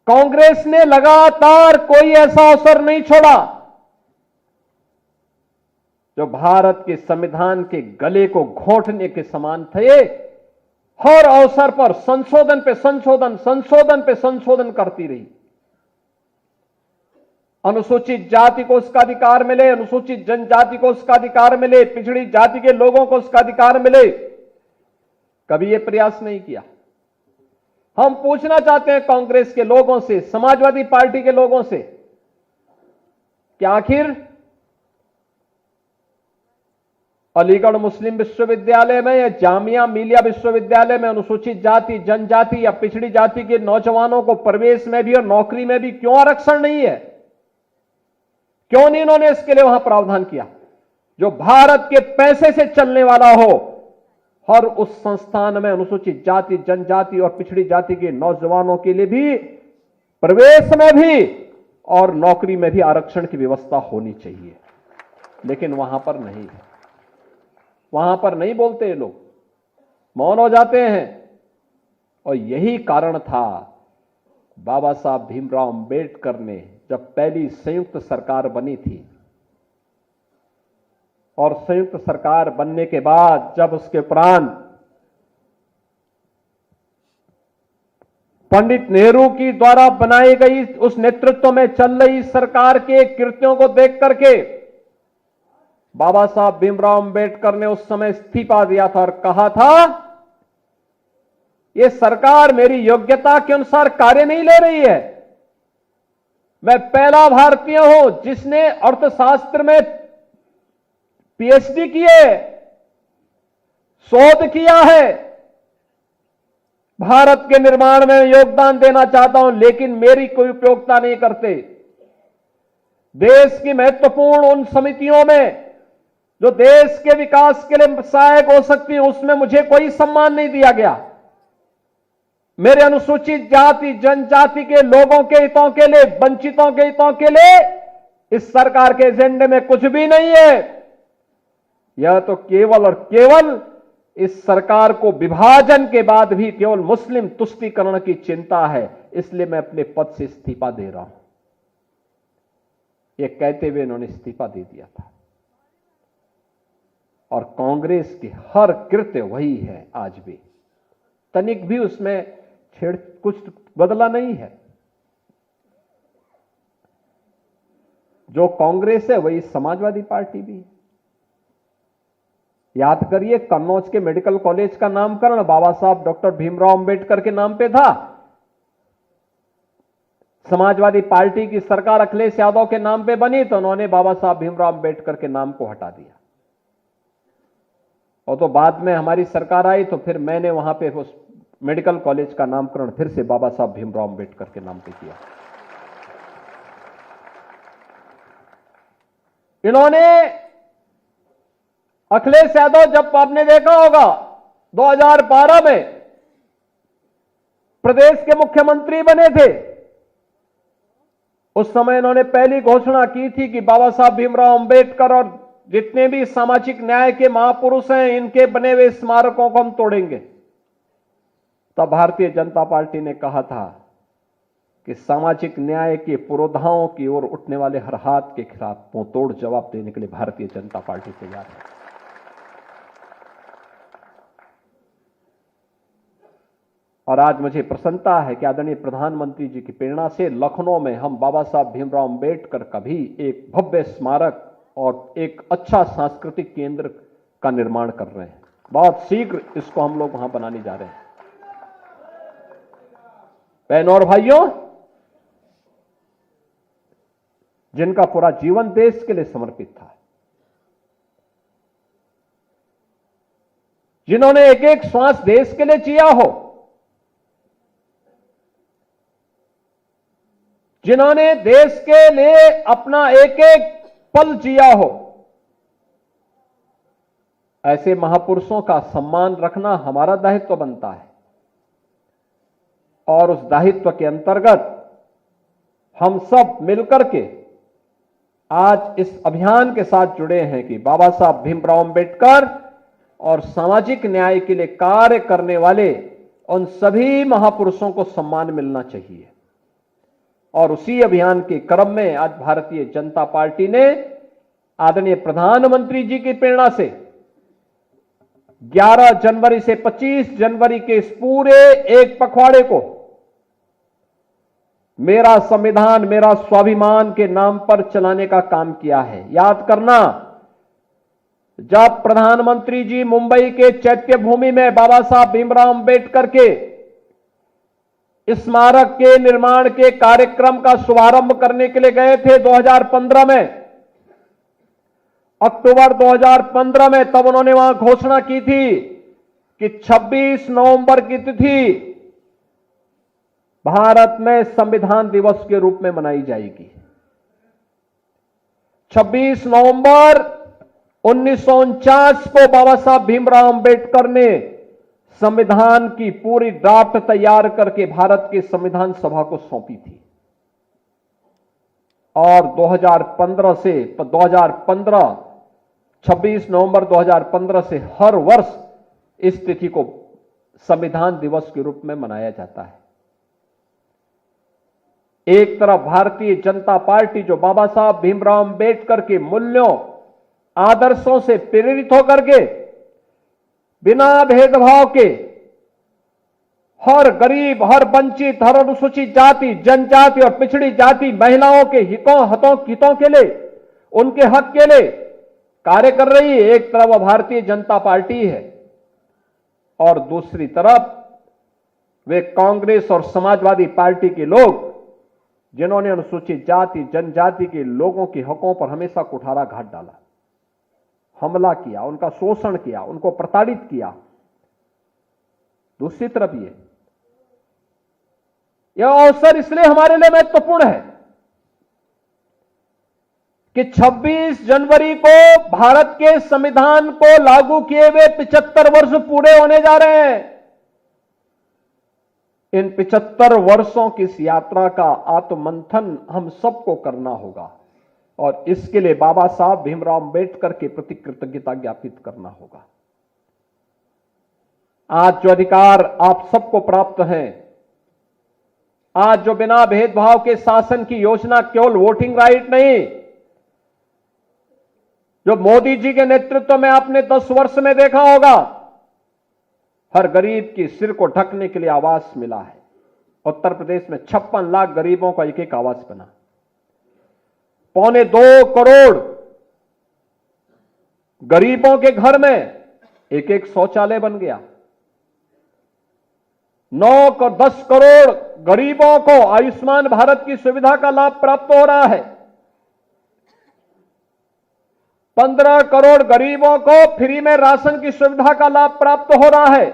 कांग्रेस ने लगातार कोई ऐसा अवसर नहीं छोड़ा जो भारत के संविधान के गले को घोंटने के समान थे। हर अवसर पर संशोधन पे संशोधन, संशोधन पे संशोधन करती रही। अनुसूचित जाति को उसका अधिकार मिले, अनुसूचित जनजाति को उसका अधिकार मिले, पिछड़ी जाति के लोगों को उसका अधिकार मिले। कभी यह प्रयास नहीं किया। हम पूछना चाहते हैं कांग्रेस के लोगों से, समाजवादी पार्टी के लोगों से, कि आखिर अलीगढ़ मुस्लिम विश्वविद्यालय में या जामिया मिलिया विश्वविद्यालय में अनुसूचित जाति, जनजाति या पिछड़ी जाति के नौजवानों को प्रवेश में भी और नौकरी में भी क्यों आरक्षण नहीं है? क्यों नहीं इन्होंने इसके लिए वहां प्रावधान किया? जो भारत के पैसे से चलने वाला हो, हर उस संस्थान में अनुसूचित जाति, जनजाति और पिछड़ी जाति के नौजवानों के लिए भी प्रवेश में भी और नौकरी में भी आरक्षण की व्यवस्था होनी चाहिए। लेकिन वहां पर नहीं है, वहां पर नहीं बोलते, लोग मौन हो जाते हैं। और यही कारण था बाबा साहब भीमराव अंबेडकर ने जब पहली संयुक्त सरकार बनी थी और संयुक्त सरकार बनने के बाद जब उसके उपरांत पंडित नेहरू की द्वारा बनाई गई उस नेतृत्व में चल रही सरकार के कृत्यों को देख करके बाबा साहब भीमराव अंबेडकर ने उस समय इस्तीफा दिया था और कहा था, यह सरकार मेरी योग्यता के अनुसार कार्य नहीं ले रही है। मैं पहला भारतीय हूं जिसने अर्थशास्त्र में पीएचडी की है, शोध किया है, भारत के निर्माण में योगदान देना चाहता हूं, लेकिन मेरी कोई उपयोगिता नहीं करते। देश की महत्वपूर्ण उन समितियों में जो देश के विकास के लिए सहायक हो सकती है, उसमें मुझे कोई सम्मान नहीं दिया गया। मेरे अनुसूचित जाति, जनजाति के लोगों के हितों के लिए, वंचितों के हितों के लिए इस सरकार के एजेंडे में कुछ भी नहीं है। यह तो केवल और केवल इस सरकार को विभाजन के बाद भी केवल मुस्लिम तुष्टीकरण की चिंता है, इसलिए मैं अपने पद से इस्तीफा दे रहा हूं। यह कहते हुए इन्होंने इस्तीफा दे दिया था। और कांग्रेस की हर कृत्य वही है आज भी, तनिक भी उसमें कुछ बदला नहीं है। जो कांग्रेस है वही समाजवादी पार्टी भी है। याद करिए, कन्नौज के मेडिकल कॉलेज का नामकरण बाबा साहब डॉक्टर भीमराव अंबेडकर के नाम पे था। समाजवादी पार्टी की सरकार अखिलेश यादव के नाम पे बनी तो उन्होंने बाबा साहब भीमराव अंबेडकर के नाम को हटा दिया। और तो बाद में हमारी सरकार आई तो फिर मैंने वहां पे उस मेडिकल कॉलेज का नामकरण फिर से बाबा साहब भीमराव अंबेडकर के नाम पे किया। इन्होंने अखिलेश यादव, जब आपने देखा होगा 2012 में प्रदेश के मुख्यमंत्री बने थे, उस समय इन्होंने पहली घोषणा की थी कि बाबा साहब भीमराव अंबेडकर और जितने भी सामाजिक न्याय के महापुरुष हैं, इनके बने हुए स्मारकों को हम तोड़ेंगे। तब भारतीय जनता पार्टी ने कहा था कि सामाजिक न्याय के पुरोधाओं की ओर उठने वाले हर हाथ के खिलाफ मुंहतोड़ जवाब देने के लिए भारतीय जनता पार्टी तैयार है। और आज मुझे प्रसन्नता है कि आदरणीय प्रधानमंत्री जी की प्रेरणा से लखनऊ में हम बाबा साहब भीमराव अंबेडकर का भी एक भव्य स्मारक और एक अच्छा सांस्कृतिक केंद्र का निर्माण कर रहे हैं। बहुत शीघ्र इसको हम लोग वहां बनाने जा रहे हैं। बहनों और भाइयों, जिनका पूरा जीवन देश के लिए समर्पित था, जिन्होंने एक एक श्वास देश के लिए जिया हो, जिन्होंने देश के लिए अपना एक एक पल जिया हो, ऐसे महापुरुषों का सम्मान रखना हमारा दायित्व बनता है। और उस दायित्व के अंतर्गत हम सब मिलकर के आज इस अभियान के साथ जुड़े हैं कि बाबा साहब भीमराव अंबेडकर और सामाजिक न्याय के लिए कार्य करने वाले उन सभी महापुरुषों को सम्मान मिलना चाहिए। और उसी अभियान के क्रम में आज भारतीय जनता पार्टी ने आदरणीय प्रधानमंत्री जी की प्रेरणा से 11 जनवरी से 25 जनवरी के इस पूरे एक पखवाड़े को मेरा संविधान मेरा स्वाभिमान के नाम पर चलाने का काम किया है। याद करना, जब प्रधानमंत्री जी मुंबई के चैत्य भूमि में बाबा साहब भीमराव अंबेडकर के स्मारक के निर्माण के कार्यक्रम का शुभारंभ करने के लिए गए थे 2015 में, अक्टूबर 2015 में, तब उन्होंने वहां घोषणा की थी कि 26 नवंबर की तिथि भारत में संविधान दिवस के रूप में मनाई जाएगी। 26 नवंबर 1949 को बाबा साहब भीमराव अंबेडकर ने संविधान की पूरी ड्राफ्ट तैयार करके भारत की संविधान सभा को सौंपी थी और 26 नवंबर 2015 से हर वर्ष इस तिथि को संविधान दिवस के रूप में मनाया जाता है। एक तरफ भारतीय जनता पार्टी जो बाबा साहब भीमराव अंबेडकर के मूल्यों आदर्शों से प्रेरित होकर के बिना भेदभाव के हर गरीब, हर वंचित, हर अनुसूचित जाति, जनजाति और पिछड़ी जाति महिलाओं के हितों के लिए, उनके हक के लिए कार्य कर रही है। एक तरफ भारतीय जनता पार्टी है और दूसरी तरफ वे कांग्रेस और समाजवादी पार्टी के लोग जिन्होंने अनुसूचित जाति, जनजाति के लोगों के हकों पर हमेशा कुठारा घात डाला, हमला किया, उनका शोषण किया, उनको प्रताड़ित किया। दूसरी तरफ यह अवसर इसलिए हमारे लिए महत्वपूर्ण है कि 26 जनवरी को भारत के संविधान को लागू किए हुए 75 वर्ष पूरे होने जा रहे हैं। इन 75 वर्षों की इस यात्रा का आत्ममंथन हम सबको करना होगा और इसके लिए बाबा साहब भीमराव अंबेडकर के प्रति कृतज्ञता ज्ञापित करना होगा। आज जो अधिकार आप सबको प्राप्त हैं, आज जो बिना भेदभाव के शासन की योजना, केवल वोटिंग राइट नहीं, जो मोदी जी के नेतृत्व में आपने 10 वर्ष में देखा होगा, हर गरीब की सिर को ढकने के लिए आवास मिला है। उत्तर प्रदेश में 56 लाख गरीबों का एक आवास बना, 2.25 करोड़ गरीबों के घर में एक शौचालय बन गया। 10 करोड़ गरीबों को आयुष्मान भारत की सुविधा का लाभ प्राप्त हो रहा है। 15 करोड़ गरीबों को फ्री में राशन की सुविधा का लाभ प्राप्त हो रहा है।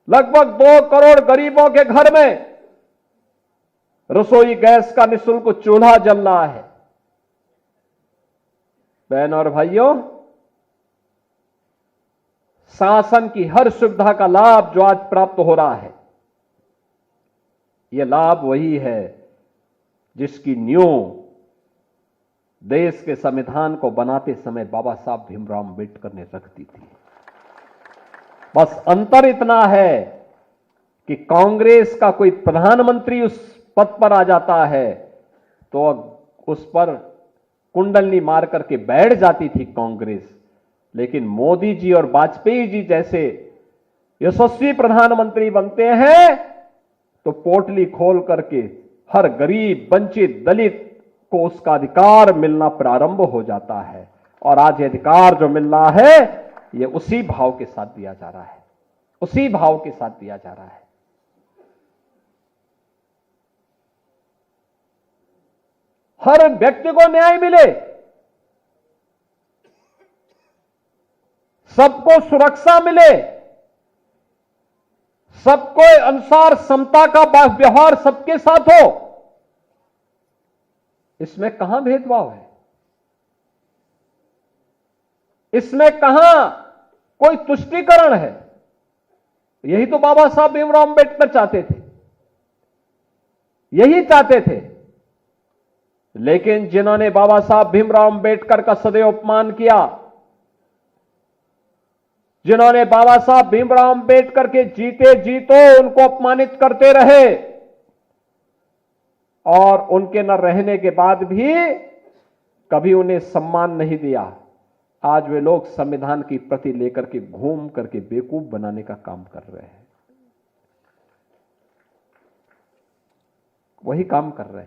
लगभग 2 करोड़ गरीबों के घर में रसोई गैस का निःशुल्क चूल्हा जल रहा है। बहन और भाइयों, शासन की हर सुविधा का लाभ जो आज प्राप्त हो रहा है, यह लाभ वही है जिसकी नींव देश के संविधान को बनाते समय बाबा साहब भीमराव अंबेडकर ने रख दी थी। बस अंतर इतना है कि कांग्रेस का कोई प्रधानमंत्री उस पद पर आ जाता है तो उस पर कुंडलनी मार करके बैठ जाती थी कांग्रेस, लेकिन मोदी जी और वाजपेयी जी जैसे यशस्वी प्रधानमंत्री बनते हैं तो पोटली खोल करके हर गरीब, वंचित, दलित को उसका अधिकार मिलना प्रारंभ हो जाता है। और आज ये अधिकार जो मिल रहा है, ये उसी भाव के साथ दिया जा रहा है, उसी भाव के साथ दिया जा रहा है। हर व्यक्ति को न्याय मिले, सबको सुरक्षा मिले, सबको अनुसार समता का व्यवहार सबके साथ हो, इसमें कहां भेदभाव है, इसमें कहां कोई तुष्टीकरण है। यही तो बाबा साहब भीमराव अंबेडकर चाहते थे, यही चाहते थे। लेकिन जिन्होंने बाबा साहब भीमराव अंबेडकर का सदैव अपमान किया, जिन्होंने बाबा साहब भीमराव अंबेडकर के जीते जीतो उनको अपमानित करते रहे, और उनके न रहने के बाद भी कभी उन्हें सम्मान नहीं दिया। आज वे लोग संविधान की प्रति लेकर के घूम करके बेवकूफ बनाने का काम कर रहे हैं, वही काम कर रहे हैं।